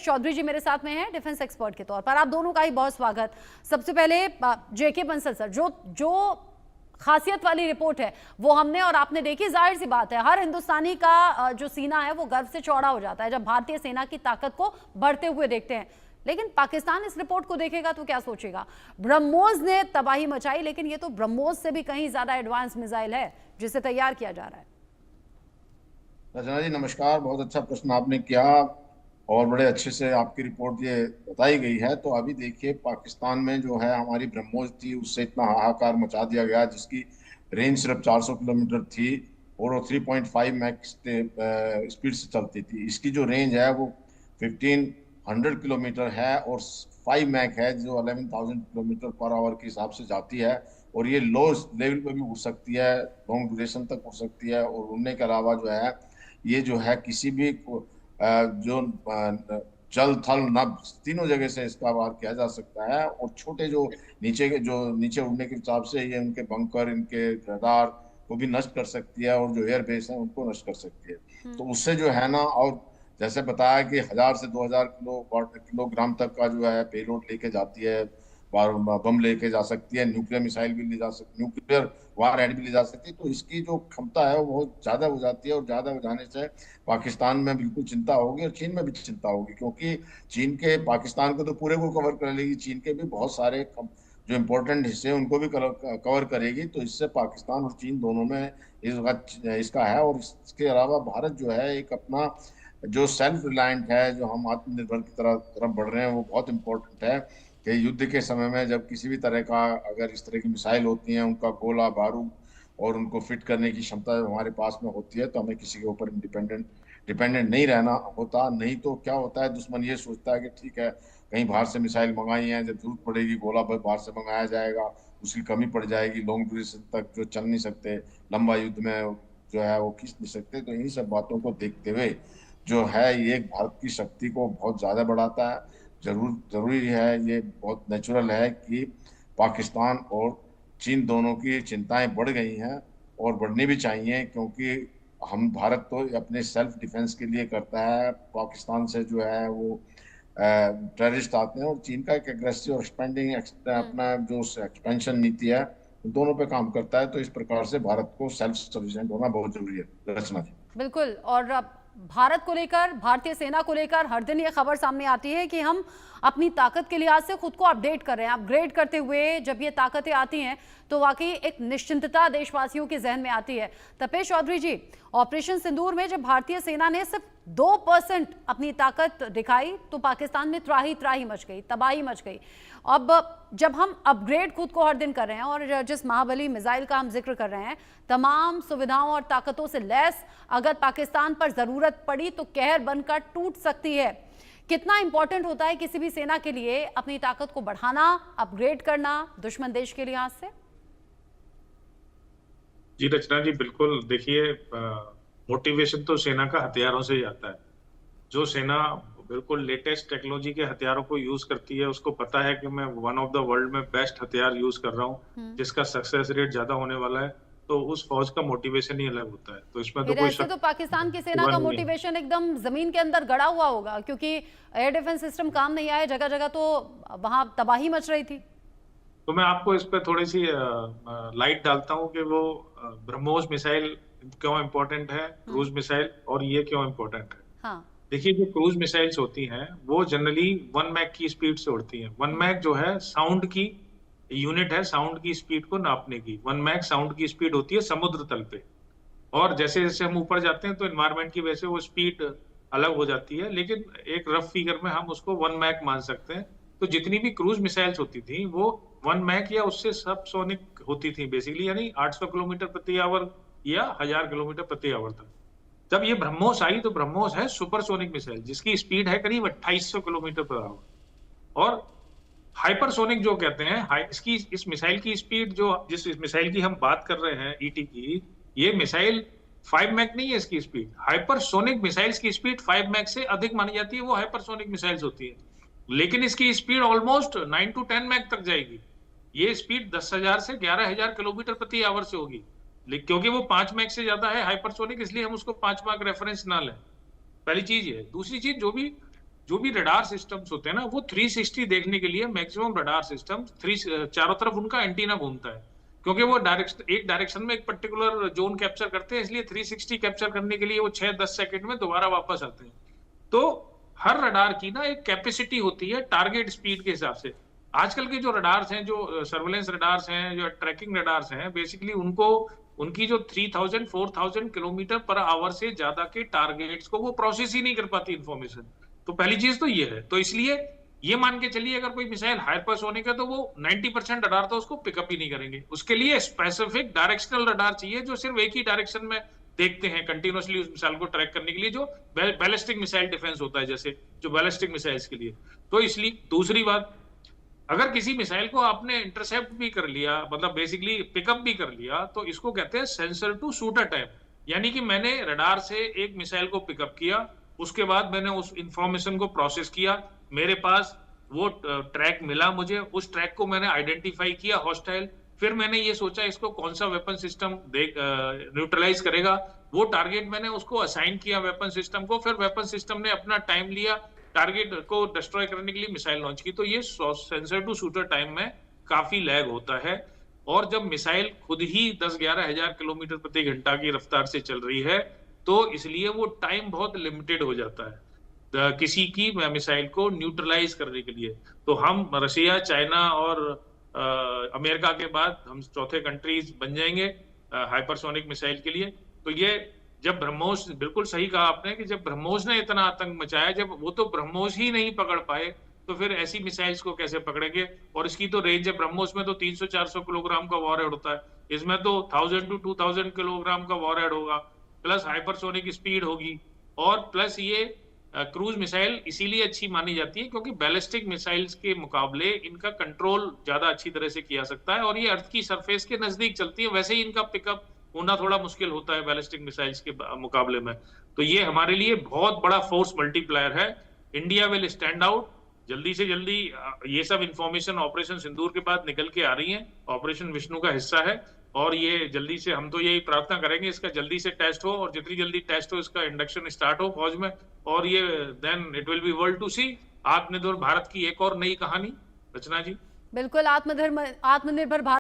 चौधरी जी मेरे साथ में हैं डिफेंस एक्सपर्ट के तौर पर। आप दोनों का ही बहुत स्वागत। सबसे पहले जेके बंसल सर, जो खासियत वाली रिपोर्ट है वो हमने और आपने देखी। जाहिर सी बात है, हर हिंदुस्तानी का जो सीना है वो गर्व से चौड़ा हो जाता है जब भारतीय सेना की ताकत को बढ़ते हुए देखते हैं। लेकिन पाकिस्तान इस रिपोर्ट को देखेगा तो क्या सोचेगा? ब्रह्मोस ने तबाही मचाई, लेकिन ये तो ब्रह्मोस से भी कहीं ज्यादा एडवांस मिसाइल है जिसे तैयार किया जा रहा है। रचना जी नमस्कार, बहुत अच्छा प्रश्न आपने किया और बड़े अच्छे से आपकी रिपोर्ट ये बताई गई है। तो अभी देखिए, पाकिस्तान में जो है हमारी ब्रह्मोस थी, उससे इतना हाहाकार मचा दिया गया जिसकी रेंज सिर्फ 400 किलोमीटर थी और वो 3.5 मैक्स स्पीड से चलती थी। इसकी जो रेंज है वो 1500 किलोमीटर है और 5 मैक है जो 11,000 किलोमीटर पर आवर के हिसाब से जाती है। और ये लो लेवल पे भी उड़ सकती है, लॉन्ग ड्यूरेशन तक उड़ सकती है। और उड़ने के अलावा जो है ये जो है किसी भी जो जल थल नभ तीनों जगह से इसका वार किया जा सकता है। और छोटे जो नीचे उड़ने के हिसाब से ये उनके बंकर, इनके रडार को भी नष्ट कर सकती है और जो एयर बेस है उनको नष्ट कर सकती है। तो उससे जो है ना, और जैसे बताया कि 1000 से 2000 किलोग्राम तक का जो है पेलोड लेके जाती है, बम लेके जा सकती है, न्यूक्लियर मिसाइल भी ले जा सकती, न्यूक्लियर वार हेड भी ले जा सकती है। तो इसकी जो क्षमता है वो बहुत ज्यादा हो जाती है और ज्यादा हो जाने से पाकिस्तान में बिल्कुल चिंता होगी और चीन में भी चिंता होगी, क्योंकि चीन के पाकिस्तान को तो पूरे को कवर कर लेगी, चीन के भी बहुत सारे जो इम्पोर्टेंट हिस्से हैं उनको भी कवर करेगी। तो इससे पाकिस्तान और चीन दोनों में इसका है। और इसके अलावा भारत जो है एक अपना जो सेल्फ रिलायंट है, जो हम आत्मनिर्भर की तरफ बढ़ रहे हैं, वो बहुत इम्पोर्टेंट है कि युद्ध के समय में जब किसी भी तरह का अगर इस तरह की मिसाइल होती हैं, उनका गोला बारूद और उनको फिट करने की क्षमता जब हमारे पास में होती है तो हमें किसी के ऊपर डिपेंडेंट नहीं रहना होता। नहीं तो क्या होता है, दुश्मन ये सोचता है कि ठीक है, कहीं बाहर से मिसाइल मंगाई है, जब जरूरत पड़ेगी गोला बाहर से मंगाया जाएगा, उसकी कमी पड़ जाएगी, लॉन्ग ड्यूरेशन तक जो चल नहीं सकते, लंबा युद्ध में जो है वो खींच नहीं सकते। तो इन्हीं सब बातों को देखते हुए जो है ये भारत की शक्ति को बहुत ज्यादा बढ़ाता है। जरूरी है, ये बहुत नेचुरल है कि पाकिस्तान और चीन दोनों की चिंताएं बढ़ गई हैं और बढ़नी भी चाहिए, क्योंकि हम भारत तो अपने सेल्फ डिफेंस के लिए करता है। पाकिस्तान से जो है वो टेररिस्ट आते हैं और चीन का एक एग्रेसिव और एक्सपेंडिंग अपना जो एक्सपेंशन नीति है दोनों पे काम करता है। तो इस प्रकार से भारत को सेल्फ सफिशिएंट होना बहुत जरूरी है। रचना जी बिल्कुल। और भारत को लेकर, भारतीय सेना को लेकर हर दिन ये खबर सामने आती है कि हम अपनी ताकत के लिहाज से खुद को अपडेट कर रहे हैं। अपग्रेड करते हुए जब ये ताकतें आती हैं तो वाकई एक निश्चिंतता देशवासियों के जहन में आती है। तपेश चौधरी जी, ऑपरेशन सिंदूर में जब भारतीय सेना ने सिर्फ 2% अपनी ताकत दिखाई तो पाकिस्तान में त्राही त्राही मच गई, तबाही मच गई। अब जब हम अपग्रेड खुद को हर दिन कर रहे हैं और जिस महाबली मिसाइल का हम जिक्र कर रहे हैं, तमाम सुविधाओं और ताकतों से लैस अगर पाकिस्तान पर जरूरत पड़ी तो कहर बनकर टूट सकती है। कितना इंपॉर्टेंट होता है किसी भी सेना के लिए अपनी ताकत को बढ़ाना, अपग्रेड करना दुश्मन देश के लिहाज से? जी रचना जी, बिल्कुल। देखिए, मोटिवेशन तो सेना का हथियारों से ही आता है। जो सेना बिल्कुल लेटेस्ट टेक्नोलॉजी के हथियारों को यूज करती है, उसको पता है कि मैं वन ऑफ द वर्ल्ड में बेस्ट हथियार यूज कर रहा हूँ जिसका सक्सेस रेट ज्यादा होने वाला है, तो उस फौज का मोटिवेशन ही अलग होता है। तो इसमें तो कोई ऐसे तो पाकिस्तान की सेना का मोटिवेशन एकदम जमीन के अंदर गड़ा हुआ होगा, क्योंकि एयर डिफेंस सिस्टम काम नहीं आया, जगह जगह तो वहां तबाही मच रही थी। तो मैं आपको इस पर थोड़ी सी लाइट डालता हूँ कि वो ब्रह्मोस मिसाइल क्यों इम्पोर्टेंट है, क्रूज मिसाइल, और ये क्यों इम्पोर्टेंट है। हाँ। देखिए, जो क्रूज मिसाइल्स होती हैं वो जनरली 1 मैक की स्पीड से उड़ती हैं। 1 मैक जो है साउंड की यूनिट है, साउंड की स्पीड को नापने की। 1 मैक साउंड की स्पीड होती है समुद्र तल पे। और जैसे जैसे हम ऊपर जाते हैं तो एनवायरमेंट की वजह से वो स्पीड अलग हो जाती है, लेकिन एक रफ फिगर में हम उसको 1 मैक मान सकते हैं। तो जितनी भी क्रूज मिसाइल्स होती थी वो 1 मैक या उससे सबसोनिक होती थी बेसिकली, यानी 800 किलोमीटर प्रति आवर या 1000 किलोमीटर प्रति आवर तक। जब ये ब्रह्मोस आई तो ब्रह्मोस है सुपरसोनिक मिसाइल जिसकी स्पीड है करीब 2800 किलोमीटर पर आवर। और हाइपरसोनिक जो कहते हैं, इसकी इस मिसाइल की स्पीड, जो जिस मिसाइल की हम बात कर रहे हैं ईटी की, ये मिसाइल 5 मैक नहीं है इसकी स्पीड। हाइपरसोनिक मिसाइल्स की स्पीड 5 मैक से अधिक मानी जाती है, वो हाइपरसोनिक मिसाइल्स होती है। लेकिन इसकी स्पीड ऑलमोस्ट 9 to 10 मैक तक जाएगी। ये स्पीड 10,000 से 11,000 किलोमीटर प्रति आवर से होगी, क्योंकि वो 5 मैक से ज्यादा है हाइपरसोनिक, इसलिए हम उसको 5 मैक रेफरेंस ना लें। पहली चीज ये। दूसरी चीज, जो भी रडार सिस्टम्स होते हैं ना, वो 360 देखने के लिए मैक्सिमम रडार सिस्टम चारों तरफ उनका एंटीना घूमता है, क्योंकि वो एक डायरेक्शन में एक पर्टिकुलर जोन कैप्चर करते हैं, इसलिए 360 कैप्चर करने के लिए वो 6-10 सेकंड में दोबारा वापस आते हैं। तो हर रडार की ना एक कैपेसिटी होती है टारगेट स्पीड के हिसाब से। आजकल के जो रडार्स हैं, जो सर्वेलेंस रडार्स हैं, जो ट्रैकिंग रडार्स हैं, बेसिकली उनको उनकी जो 3000 4000 किलोमीटर पर आवर से ज्यादा के टारगेट्स को वो प्रोसेस ही नहीं कर पाती इंफॉर्मेशन। तो पहली चीज तो ये है। तो इसलिए ये मान के चलिए अगर कोई मिसाइल हाइपरसोनिक है तो वो 90% रडार तो उसको पिकअप ही नहीं करेंगे। उसके लिए स्पेसिफिक डायरेक्शनल रडार चाहिए जो सिर्फ एक ही डायरेक्शन में देखते हैं कंटिन्यूअसली उस मिसाइल को ट्रैक करने के लिए, जो बैलिस्टिक मिसाइल डिफेंस होता है, जैसे जो बैलिस्टिक मिसाइल्स के लिए। तो इसलिए दूसरी बात, अगर किसी मिसाइल को आपने इंटरसेप्ट भी कर लिया, मतलब बेसिकली पिकअप भी कर लिया, तो इसको कहते हैं सेंसर टू शूटर टाइम। यानी कि मैंने रडार से एक मिसाइल को पिकअप किया, उसके बाद मैंने उस इंफॉर्मेशन को प्रोसेस किया, मेरे पास वो ट्रैक मिला, मुझे उस ट्रैक को मैंने आइडेंटिफाई किया हॉस्टाइल, फिर मैंने ये सोचा इसको कौन सा वेपन सिस्टम न्यूट्रलाइज करेगा, वो टारगेट मैंने उसको असाइन किया वेपन सिस्टम को, फिर वेपन सिस्टम ने अपना टाइम लिया, टारगेट को डिस्ट्रॉय करने के लिए मिसाइल लॉन्च की। तो ये सेंसर टू शूटर टाइम में काफी लैग होता है। और जब मिसाइल खुद ही 10-11 हजार किलोमीटर प्रति घंटा की रफ्तार से चल रही है, तो इसलिए वो टाइम बहुत लिमिटेड हो जाता है किसी की मिसाइल को न्यूट्रलाइज करने के लिए। तो हम रशिया, चाइना और अमेरिका के बाद हम चौथे कंट्रीज बन जाएंगे हाइपरसोनिक मिसाइल के लिए। तो ये जब ब्रह्मोस, बिल्कुल सही कहा आपने कि जब ब्रह्मोस ने इतना आतंक मचाया, जब वो तो ब्रह्मोस ही नहीं पकड़ पाए, तो फिर ऐसी मिसाइल्स को कैसे पकड़ेंगे। और इसकी तो रेंज है, ब्रह्मोस में तो 300-400 किलोग्राम का वॉरहेड होता है, इसमें तो 1000 to 2000 किलोग्राम का वॉरहेड होगा, प्लस हाइपरसोनिक स्पीड होगी, और प्लस ये क्रूज मिसाइल इसीलिए अच्छी मानी जाती है क्योंकि बैलिस्टिक मिसाइल्स के मुकाबले इनका कंट्रोल ज्यादा अच्छी तरह से किया सकता है, और ये अर्थ की सरफेस के नजदीक चलती है। वैसे ही इनका पिकअप होना थोड़ा मुश्किल होता है बैलिस्टिक मिसाइल्स के मुकाबले में। तो ये हमारे लिए बहुत बड़ा फोर्स मल्टीप्लायर है। India will stand out. जल्दी से जल्दी ये सब इंफॉर्मेशन ऑपरेशन सिंदूर के बाद निकल के आ रही है, ऑपरेशन विष्णु का हिस्सा है, और ये जल्दी से, हम तो यही प्रार्थना करेंगे इसका जल्दी से टेस्ट हो, और जितनी जल्दी टेस्ट हो इसका इंडक्शन स्टार्ट हो फौज में, और ये then it will be world to see Atmanirbhar Bharat की एक और नई कहानी। रचना जी। बिल्कुल, आत्मनिर्भर भारत